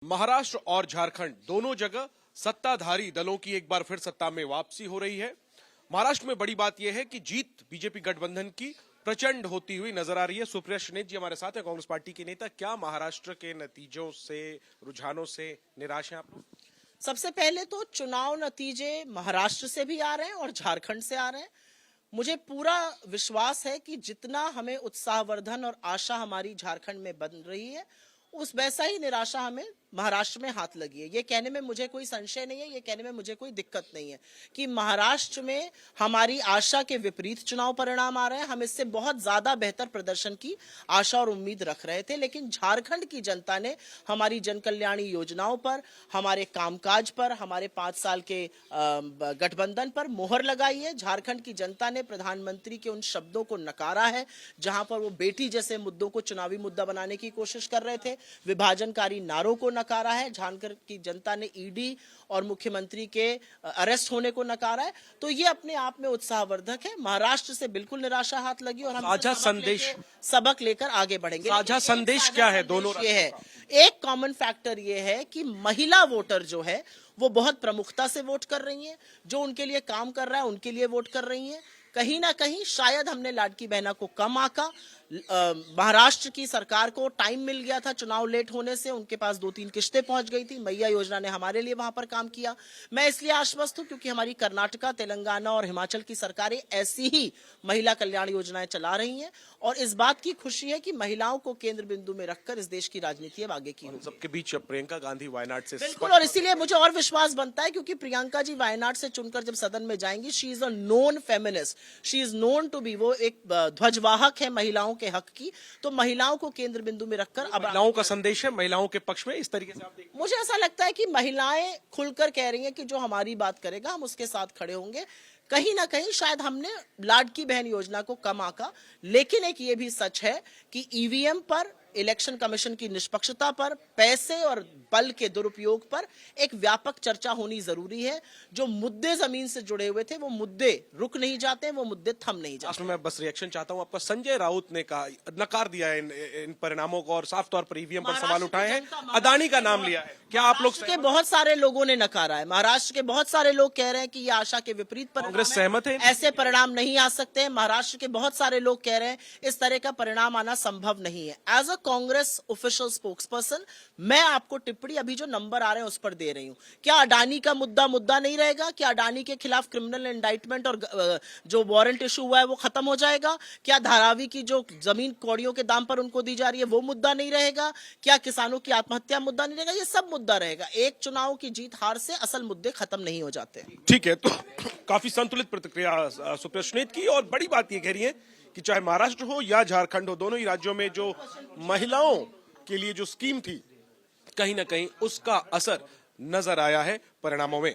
महाराष्ट्र और झारखंड दोनों जगह सत्ताधारी दलों की एक बार फिर सत्ता में वापसी हो रही है। महाराष्ट्र में बड़ी बात यह है कि जीत बीजेपी गठबंधन की प्रचंड होती हुई नजर आ रही है। सुप्रिया श्रीनेत जी हमारे साथ है, कांग्रेस पार्टी के नेता। क्या महाराष्ट्र के नतीजों से, रुझानों से निराश हैं आप? सबसे पहले तो चुनाव नतीजे महाराष्ट्र से भी आ रहे हैं और झारखंड से आ रहे हैं। मुझे पूरा विश्वास है कि जितना हमें उत्साहवर्धन और आशा हमारी झारखंड में बन रही है, उस वैसा ही निराशा हमें महाराष्ट्र में हाथ लगी है। ये कहने में मुझे कोई संशय नहीं है, ये कहने में मुझे कोई दिक्कत नहीं है कि महाराष्ट्र में हमारी आशा के विपरीत चुनाव परिणाम आ रहे हैं। हम इससे बहुत ज्यादा बेहतर प्रदर्शन की आशा और उम्मीद रख रहे थे, लेकिन झारखंड की जनता ने हमारी जनकल्याणी योजनाओं पर, हमारे कामकाज पर, हमारे 5 साल के गठबंधन पर मोहर लगाई है। झारखंड की जनता ने प्रधानमंत्री के उन शब्दों को नकारा है जहां पर वो बेटी जैसे मुद्दों को चुनावी मुद्दा बनाने की कोशिश कर रहे थे, विभाजनकारी नारों को नकारा है। झारखंड की जनता ने ईडी और मुख्यमंत्री के अरेस्ट होने को नकारा है। तो ये अपने आप में उत्साहवर्धक है। महाराष्ट्र से बिल्कुल निराशा हाथ लगी और हम साझा संदेश, सबक लेकर आगे बढ़ेंगे। साझा संदेश क्या है दोनों? ये है, एक कॉमन फैक्टर ये है कि महिला वोटर जो है वो बहुत प्रमुखता से वोट कर रही हैं। जो उनके लिए काम कर रहा है उनके लिए वोट कर रही हैं। कहीं ना कहीं शायद हमने लाडकी बहना को कम आका। महाराष्ट्र की सरकार को टाइम मिल गया था चुनाव लेट होने से, उनके पास 2-3 किश्तें पहुंच गई थी। मैया योजना ने हमारे लिए वहां पर काम किया। मैं इसलिए आश्वस्त हूं क्योंकि हमारी कर्नाटका, तेलंगाना और हिमाचल की सरकारें ऐसी ही महिला कल्याण योजनाएं चला रही हैं और इस बात की खुशी है कि महिलाओं को केंद्र बिंदु में रखकर इस देश की राजनीति अब आगे की होगी। सबके बीच प्रियंका गांधी वायनाड से बिल्कुल, और इसीलिए मुझे और विश्वास बनता है क्योंकि प्रियंका जी वायनाड से चुनकर जब सदन में जाएंगी, she is a known feminist, she is known to be, वो एक ध्वजवाहक है महिलाओं के हक की। तो महिलाओं को केंद्र बिंदु में रखकर अब महिलाओं का संदेश है महिलाओं के पक्ष में। इस तरीके से आप देखिए, मुझे ऐसा लगता है कि महिलाएं खुलकर कह रही हैं कि जो हमारी बात करेगा हम उसके साथ खड़े होंगे। कहीं ना कहीं शायद हमने लाडकी बहन योजना को कम आका, लेकिन एक ये भी सच है कि ईवीएम पर, इलेक्शन कमीशन की निष्पक्षता पर, पैसे और बल के दुरुपयोग पर एक व्यापक चर्चा होनी जरूरी है। जो मुद्दे जमीन से जुड़े हुए थे वो मुद्दे रुक नहीं जाते, वो मुद्दे थम नहीं जाते। मैं बस रिएक्शन चाहता हूं आपका। संजय राउत ने कहा, नकार दिया है इन परिणामों को और साफ तौर पर ईवीएम पर सवाल उठाए हैं, अदानी का नाम लिया है। क्या आप लोग के बहुत सारे लोगों ने नकारा है? महाराष्ट्र के बहुत सारे लोग कह रहे हैं कि ये आशा के विपरीत कांग्रेस सहमत है? ऐसे परिणाम नहीं आ सकते। महाराष्ट्र के बहुत सारे लोग कह रहे हैं इस तरह का परिणाम आना संभव नहीं है। As a Congress official spokesperson मैं आपको टिप्पणी अभी जो नंबर आ रहे हैं उस पर दे रही हूं। क्या अडानी का मुद्दा नहीं रहेगा? क्या अडानी के खिलाफ क्रिमिनल इंडाइटमेंट और जो वारंट इशू हुआ है वो खत्म हो जाएगा? क्या धारावी की जो जमीन कौड़ियों के दाम पर उनको दी जा रही है वो मुद्दा नहीं रहेगा? क्या किसानों की आत्महत्या मुद्दा नहीं रहेगा? ये सब मुद्दा रहेगा। एक चुनाव की जीत हार से असल मुद्दे खत्म नहीं हो जाते। ठीक है, तो काफी संतुलित प्रतिक्रिया सुप्रिया श्रीनेत की। और बड़ी बात ये कह रही है कि चाहे महाराष्ट्र हो या झारखंड हो, दोनों ही राज्यों में जो महिलाओं के लिए जो स्कीम थी, कहीं ना कहीं उसका असर नजर आया है परिणामों में।